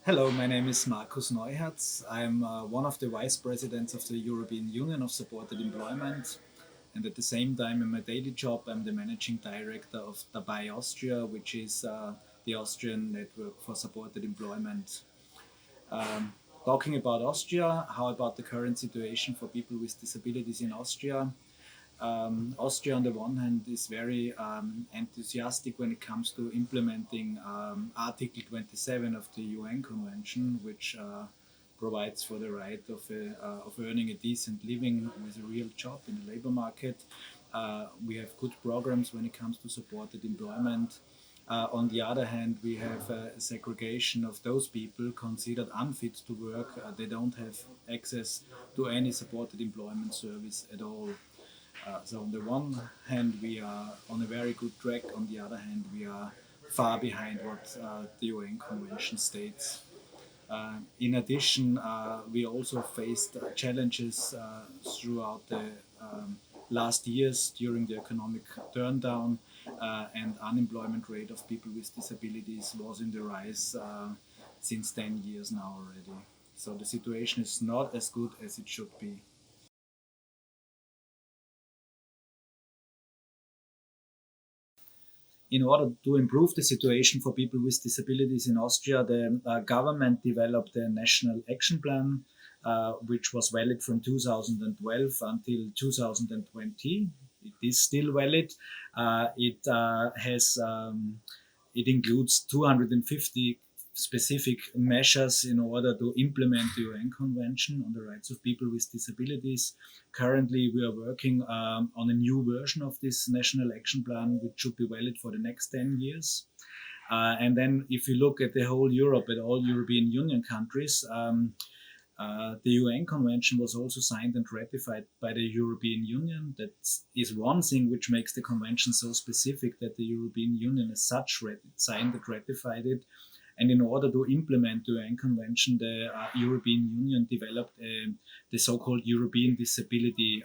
Hello, my name is Markus Neuherz. I'm one of the vice presidents of the European Union of Supported Employment. And at the same time, in my daily job, I'm the managing director of dabei Austria, which is the Austrian network for supported employment. Um, Talking about Austria, how about the current situation for people with disabilities in Austria? Austria, on the one hand, is very enthusiastic when it comes to implementing Article 27 of the UN Convention, which provides for the right of earning a decent living with a real job in the labor market. We have good programs when it comes to supported employment. On the other hand, we have a segregation of those people considered unfit to work. They don't have access to any supported employment service at all. So on the one hand, we are on a very good track. On the other hand, we are far behind what the UN Convention states. In addition, we also faced challenges throughout the last years during the economic turndown, and unemployment rate of people with disabilities was in the rise since 10 years now already. So the situation is not as good as it should be. In order to improve the situation for people with disabilities in Austria, the government developed a national action plan, which was valid from 2012 until 2020. It is still valid. It includes 250 specific measures in order to implement the UN Convention on the Rights of People with Disabilities. Currently, we are working on a new version of this National Action Plan, which should be valid for the next 10 years. And then, if you look at the whole Europe, at all European Union countries, the UN Convention was also signed and ratified by the European Union. That is one thing which makes the convention so specific, that the European Union as such signed and ratified it. And in order to implement the UN Convention, the European Union developed the so-called European Disability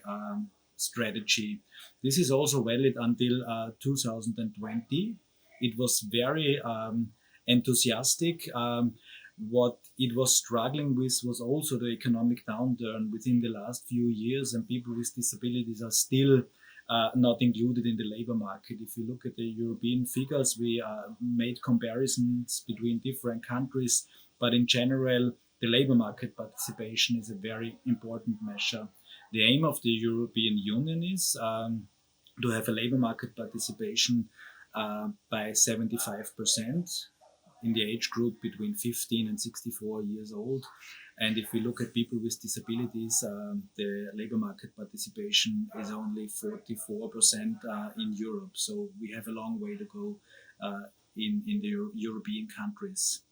Strategy. This is also valid until 2020. It was very enthusiastic. What it was struggling with was also the economic downturn within the last few years, and people with disabilities are still not included in the labor market. If you look at the European figures, we made comparisons between different countries, but in general, the labor market participation is a very important measure. The aim of the European Union is to have a labor market participation by 75% in the age group between 15 and 64 years old. And if we look at people with disabilities, the labor market participation is only 44% in Europe. So we have a long way to go in the European countries.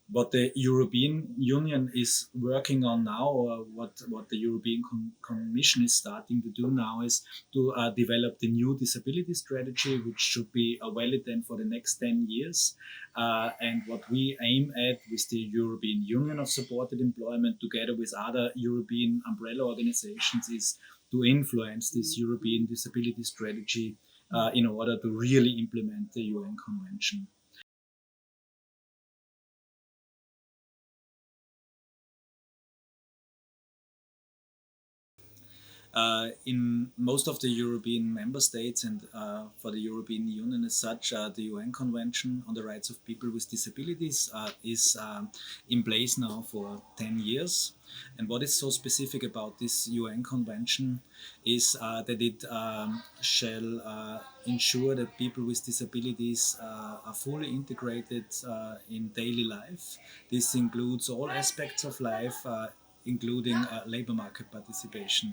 What the European Union is working on now, or what the European Commission is starting to do now, is to develop the new disability strategy, which should be valid then for the next 10 years. And what we aim at with the European Union of Supported Employment, together with other European umbrella organizations, is to influence this European disability strategy in order to really implement the UN Convention. In most of the European member states and for the European Union as such, the UN Convention on the Rights of People with Disabilities is in place now for 10 years. And what is so specific about this UN Convention is that it shall ensure that people with disabilities are fully integrated in daily life. This includes all aspects of life, including labor market participation.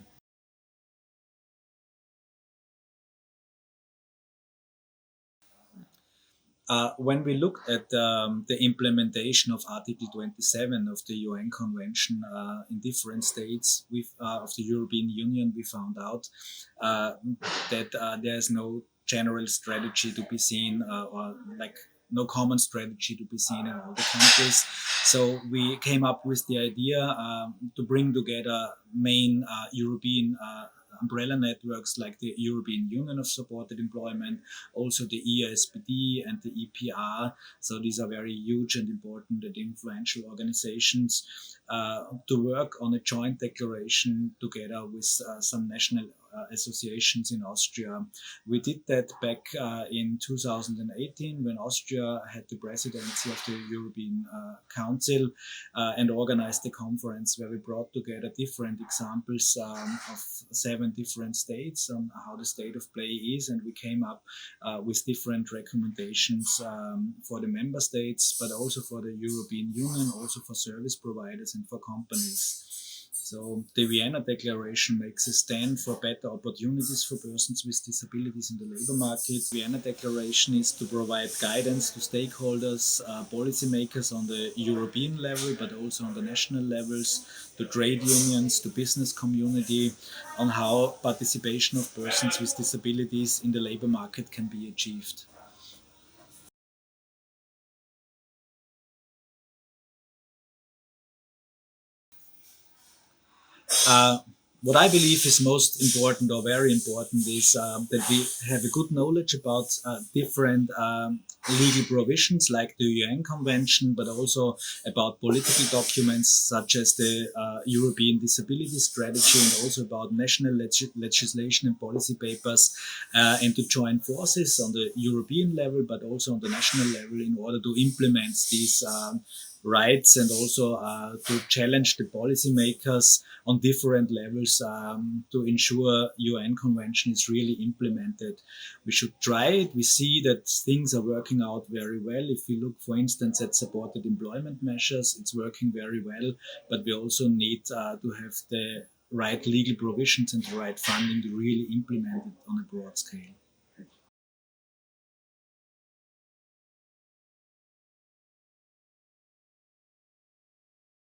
When we look at the implementation of Article 27 of the UN Convention in different states of the European Union, we found out that there is no general strategy to be seen, or like no common strategy to be seen in all the countries. So we came up with the idea to bring together main European umbrella networks like the European Union of Supported Employment, also the EASPD and the EPR. So these are very huge and important and influential organizations to work on a joint declaration together with some national associations in Austria. We did that back in 2018 when Austria had the presidency of the European Council and organized a conference where we brought together different examples of 7 different states on how the state of play is, and we came up with different recommendations for the member states, but also for the European Union, also for service providers and for companies. So the Vienna Declaration makes a stand for better opportunities for persons with disabilities in the labor market. The Vienna Declaration is to provide guidance to stakeholders, policymakers on the European level, but also on the national levels, to trade unions, to business community, on how participation of persons with disabilities in the labor market can be achieved. What I believe is most important or very important is that we have a good knowledge about different legal provisions like the UN Convention, but also about political documents such as the European Disability Strategy, and also about national legislation and policy papers, and to join forces on the European level, but also on the national level in order to implement these rights, and also to challenge the policymakers on different levels to ensure UN Convention is really implemented. We should try it. We see that things are working out very well. If we look, for instance, at supported employment measures, it's working very well, but we also need to have the right legal provisions and the right funding to really implement it on a broad scale.